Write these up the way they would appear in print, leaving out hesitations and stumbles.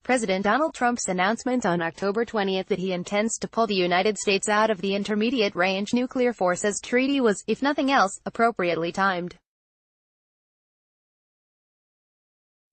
President Donald Trump's announcement on October 20 that he intends to pull the United States out of the Intermediate-Range Nuclear Forces Treaty was, if nothing else, appropriately timed.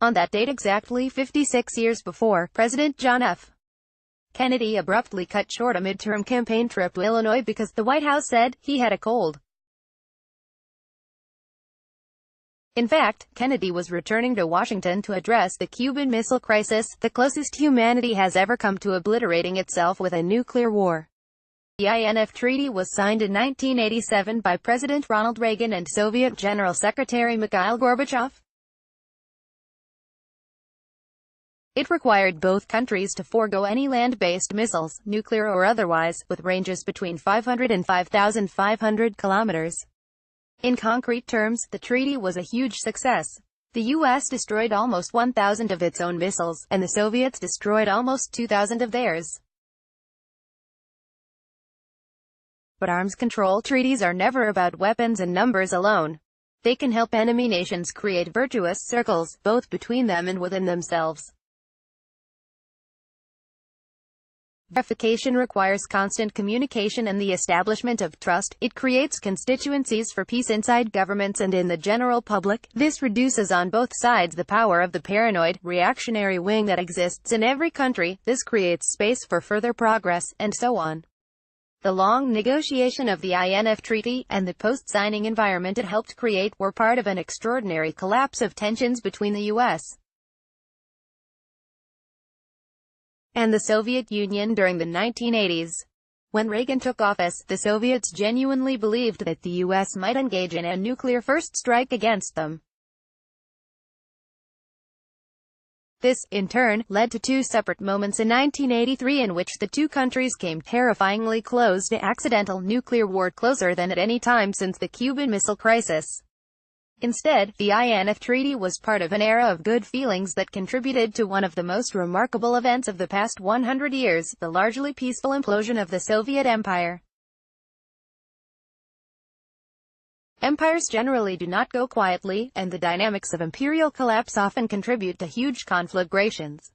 On that date exactly 56 years before, President John F. Kennedy abruptly cut short a midterm campaign trip to Illinois because, the White House said, he had a cold. In fact, Kennedy was returning to Washington to address the Cuban Missile Crisis, the closest humanity has ever come to obliterating itself with a nuclear war. The INF Treaty was signed in 1987 by President Ronald Reagan and Soviet General Secretary Mikhail Gorbachev. It required both countries to forego any land-based missiles, nuclear or otherwise, with ranges between 500 and 5,500 kilometers. In concrete terms, the treaty was a huge success. The U.S. destroyed almost 1,000 of its own missiles, and the Soviets destroyed almost 2,000 of theirs. But arms control treaties are never about weapons and numbers alone. They can help enemy nations create virtuous circles, both between them and within themselves. Verification requires constant communication and the establishment of trust. It creates constituencies for peace inside governments and in the general public. This reduces on both sides the power of the paranoid, reactionary wing that exists in every country. This creates space for further progress, and so on. The long negotiation of the INF Treaty, and the post-signing environment it helped create, were part of an extraordinary collapse of tensions between the U.S. and the Soviet Union during the 1980s. When Reagan took office, the Soviets genuinely believed that the U.S. might engage in a nuclear first strike against them. This, in turn, led to two separate moments in 1983 in which the two countries came terrifyingly close to accidental nuclear war, closer than at any time since the Cuban Missile Crisis. Instead, the INF Treaty was part of an era of good feelings that contributed to one of the most remarkable events of the past 100 years, the largely peaceful implosion of the Soviet Empire. Empires generally do not go quietly, and the dynamics of imperial collapse often contribute to huge conflagrations.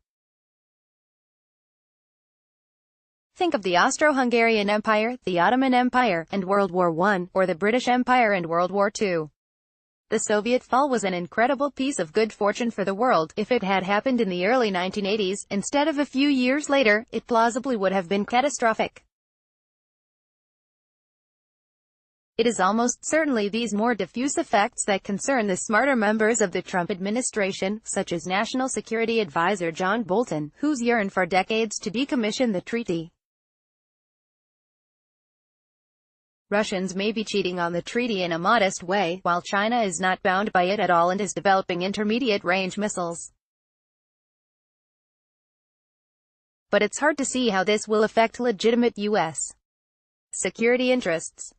Think of the Austro-Hungarian Empire, the Ottoman Empire, and World War I, or the British Empire and World War II. The Soviet fall was an incredible piece of good fortune for the world. If it had happened in the early 1980s, instead of a few years later, it plausibly would have been catastrophic. It is almost certainly these more diffuse effects that concern the smarter members of the Trump administration, such as National Security Advisor John Bolton, who's yearned for decades to decommission the treaty. Russians may be cheating on the treaty in a modest way, while China is not bound by it at all and is developing intermediate-range missiles. But it's hard to see how this will affect legitimate U.S. security interests.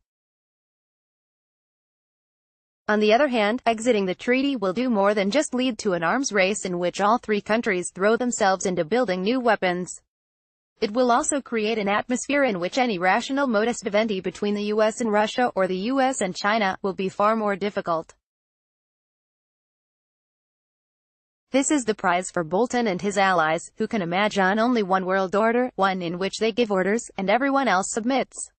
On the other hand, exiting the treaty will do more than just lead to an arms race in which all three countries throw themselves into building new weapons. It will also create an atmosphere in which any rational modus vivendi between the U.S. and Russia, or the U.S. and China, will be far more difficult. This is the prize for Bolton and his allies, who can imagine only one world order, one in which they give orders, and everyone else submits.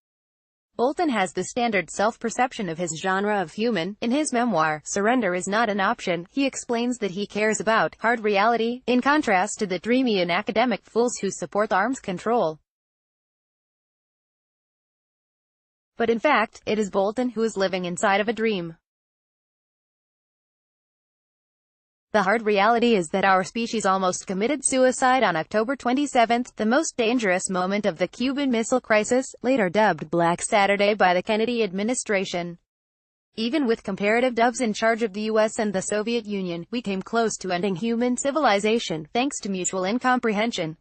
Bolton has the standard self-perception of his genre of human. In his memoir, Surrender is Not an Option, he explains that he cares about hard reality, in contrast to the dreamy and academic fools who support arms control. But in fact, it is Bolton who is living inside of a dream. The hard reality is that our species almost committed suicide on October 27, the most dangerous moment of the Cuban Missile Crisis, later dubbed Black Saturday by the Kennedy administration. Even with comparative doves in charge of the U.S. and the Soviet Union, we came close to ending human civilization, thanks to mutual incomprehension.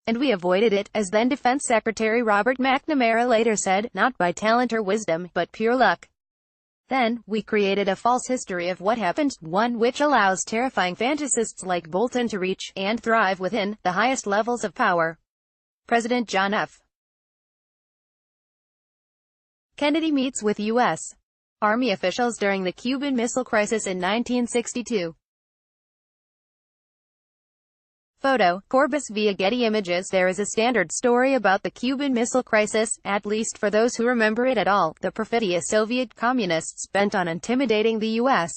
And we avoided it, as then Defense Secretary Robert McNamara later said, not by talent or wisdom, but pure luck. Then, we created a false history of what happened, one which allows terrifying fantasists like Bolton to reach, and thrive within, the highest levels of power. President John F. Kennedy meets with U.S. Army officials during the Cuban Missile Crisis in 1962. Photo, Corbis via Getty Images. There is a standard story about the Cuban Missile Crisis, at least for those who remember it at all. The perfidious Soviet communists, bent on intimidating the U.S.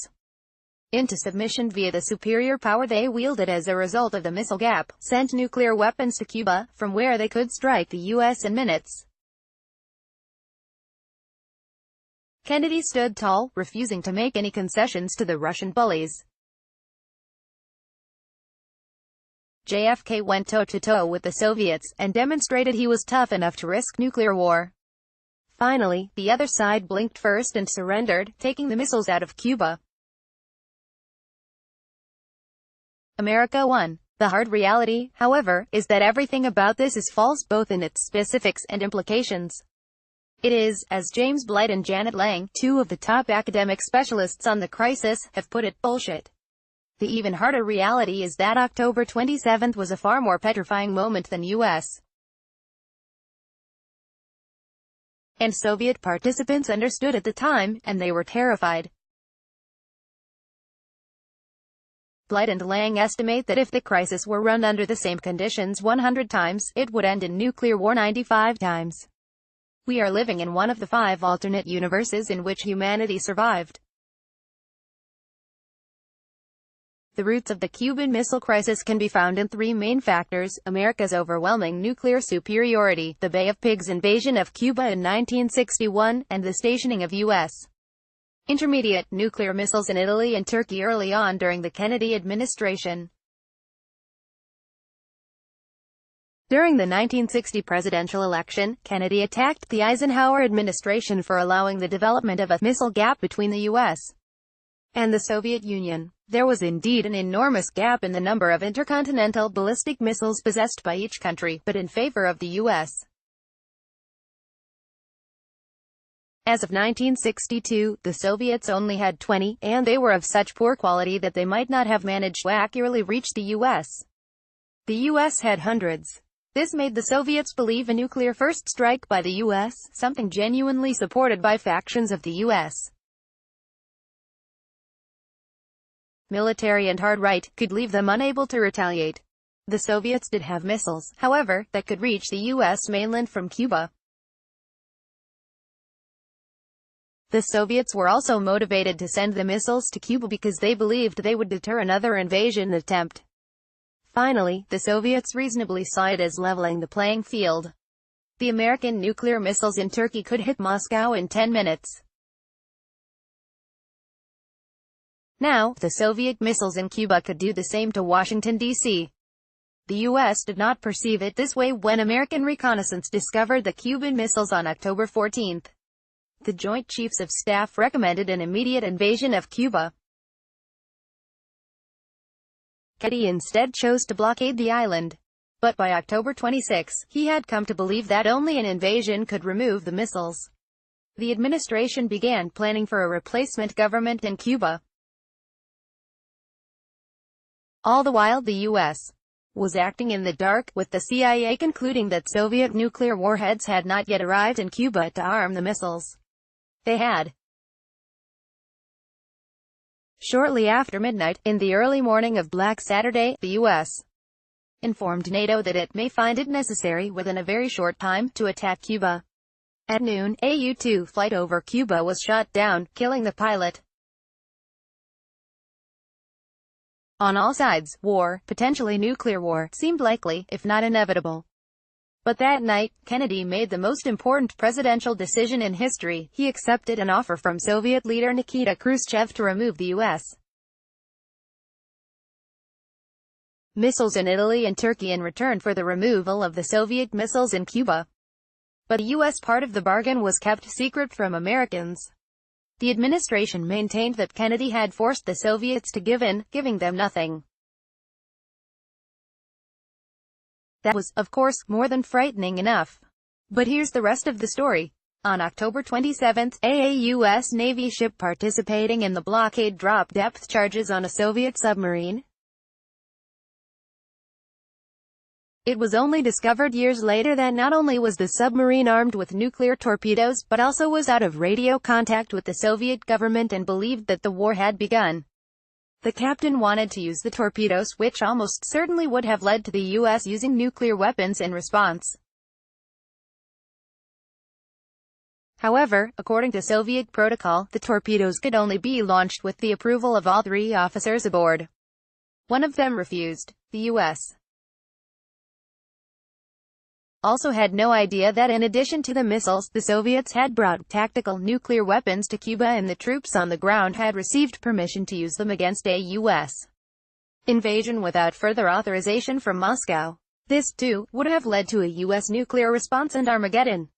into submission via the superior power they wielded as a result of the missile gap, sent nuclear weapons to Cuba, from where they could strike the U.S. in minutes. Kennedy stood tall, refusing to make any concessions to the Russian bullies. JFK went toe-to-toe with the Soviets, and demonstrated he was tough enough to risk nuclear war. Finally, the other side blinked first and surrendered, taking the missiles out of Cuba. America won. The hard reality, however, is that everything about this is false, both in its specifics and implications. It is, as James Blight and Janet Lang, two of the top academic specialists on the crisis, have put it, bullshit. The even harder reality is that October 27 was a far more petrifying moment than U.S. and Soviet participants understood at the time, and they were terrified. Blight and Lang estimate that if the crisis were run under the same conditions 100 times, it would end in nuclear war 95 times. We are living in one of the 5 alternate universes in which humanity survived. The roots of the Cuban Missile Crisis can be found in 3 main factors: America's overwhelming nuclear superiority, the Bay of Pigs invasion of Cuba in 1961, and the stationing of U.S. intermediate nuclear missiles in Italy and Turkey early on during the Kennedy administration. During the 1960 presidential election, Kennedy attacked the Eisenhower administration for allowing the development of a missile gap between the U.S. and the Soviet Union. There was indeed an enormous gap in the number of intercontinental ballistic missiles possessed by each country, but in favor of the U.S. As of 1962, the Soviets only had 20, and they were of such poor quality that they might not have managed to accurately reach the U.S. The U.S. had hundreds. This made the Soviets believe a nuclear first strike by the U.S., something genuinely supported by factions of the U.S. military and hard right, could leave them unable to retaliate. The Soviets did have missiles, however, that could reach the U.S. mainland from Cuba. The Soviets were also motivated to send the missiles to Cuba because they believed they would deter another invasion attempt. Finally, the Soviets reasonably saw it as leveling the playing field. The American nuclear missiles in Turkey could hit Moscow in 10 minutes. Now, the Soviet missiles in Cuba could do the same to Washington, D.C. The U.S. did not perceive it this way when American reconnaissance discovered the Cuban missiles on October 14. The Joint Chiefs of Staff recommended an immediate invasion of Cuba. Kennedy instead chose to blockade the island. But by October 26, he had come to believe that only an invasion could remove the missiles. The administration began planning for a replacement government in Cuba. All the while the U.S. was acting in the dark, with the CIA concluding that Soviet nuclear warheads had not yet arrived in Cuba to arm the missiles they had. Shortly after midnight, in the early morning of Black Saturday, the U.S. informed NATO that it may find it necessary, within a very short time, to attack Cuba. At noon, a U-2 flight over Cuba was shot down, killing the pilot. On all sides, war, potentially nuclear war, seemed likely, if not inevitable. But that night, Kennedy made the most important presidential decision in history. He accepted an offer from Soviet leader Nikita Khrushchev to remove the U.S. missiles in Italy and Turkey in return for the removal of the Soviet missiles in Cuba. But the U.S. part of the bargain was kept secret from Americans. The administration maintained that Kennedy had forced the Soviets to give in, giving them nothing. That was, of course, more than frightening enough. But here's the rest of the story. On October 27, a U.S. Navy ship participating in the blockade dropped depth charges on a Soviet submarine. It was only discovered years later that not only was the submarine armed with nuclear torpedoes, but also was out of radio contact with the Soviet government and believed that the war had begun. The captain wanted to use the torpedoes, which almost certainly would have led to the U.S. using nuclear weapons in response. However, according to Soviet protocol, the torpedoes could only be launched with the approval of all 3 officers aboard. One of them refused. The U.S. also had no idea that in addition to the missiles, the Soviets had brought tactical nuclear weapons to Cuba, and the troops on the ground had received permission to use them against a U.S. invasion without further authorization from Moscow. This, too, would have led to a U.S. nuclear response and Armageddon.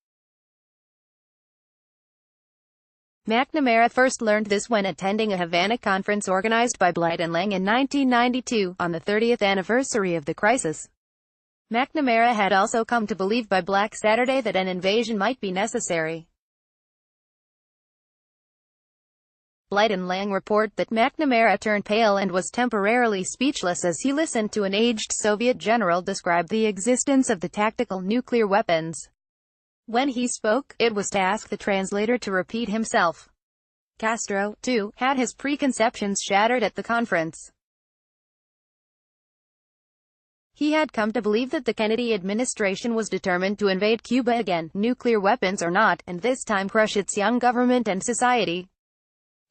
McNamara first learned this when attending a Havana conference organized by Blight and Lang in 1992, on the 30th anniversary of the crisis. McNamara had also come to believe by Black Saturday that an invasion might be necessary. Blight and Lang report that McNamara turned pale and was temporarily speechless as he listened to an aged Soviet general describe the existence of the tactical nuclear weapons. When he spoke, it was to ask the translator to repeat himself. Castro, too, had his preconceptions shattered at the conference. He had come to believe that the Kennedy administration was determined to invade Cuba again, nuclear weapons or not, and this time crush its young government and society.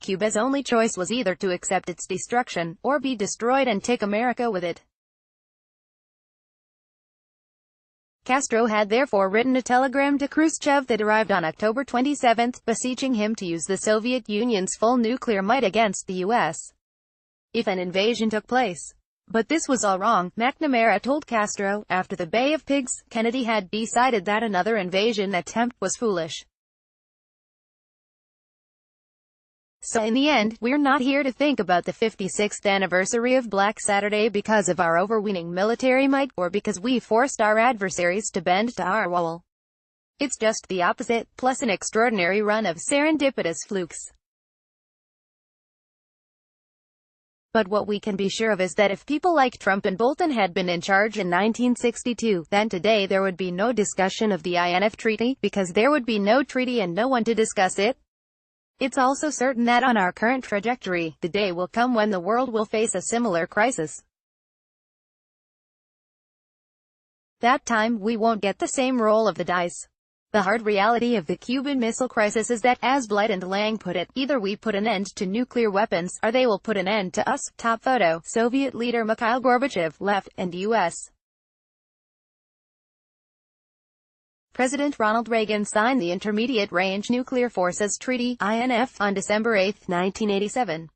Cuba's only choice was either to accept its destruction, or be destroyed and take America with it. Castro had therefore written a telegram to Khrushchev that arrived on October 27, beseeching him to use the Soviet Union's full nuclear might against the U.S. if an invasion took place. But this was all wrong, McNamara told Castro. After the Bay of Pigs, Kennedy had decided that another invasion attempt was foolish. So in the end, we're not here to think about the 56th anniversary of Black Saturday because of our overweening military might, or because we forced our adversaries to bend to our will. It's just the opposite, plus an extraordinary run of serendipitous flukes. But what we can be sure of is that if people like Trump and Bolton had been in charge in 1962, then today there would be no discussion of the INF Treaty, because there would be no treaty and no one to discuss it. It's also certain that on our current trajectory, the day will come when the world will face a similar crisis. That time, we won't get the same roll of the dice. The hard reality of the Cuban Missile Crisis is that, as Blight and Lang put it, either we put an end to nuclear weapons, or they will put an end to us. Top photo, Soviet leader Mikhail Gorbachev, left, and U.S. President Ronald Reagan signed the Intermediate Range Nuclear Forces Treaty, INF, on December 8, 1987.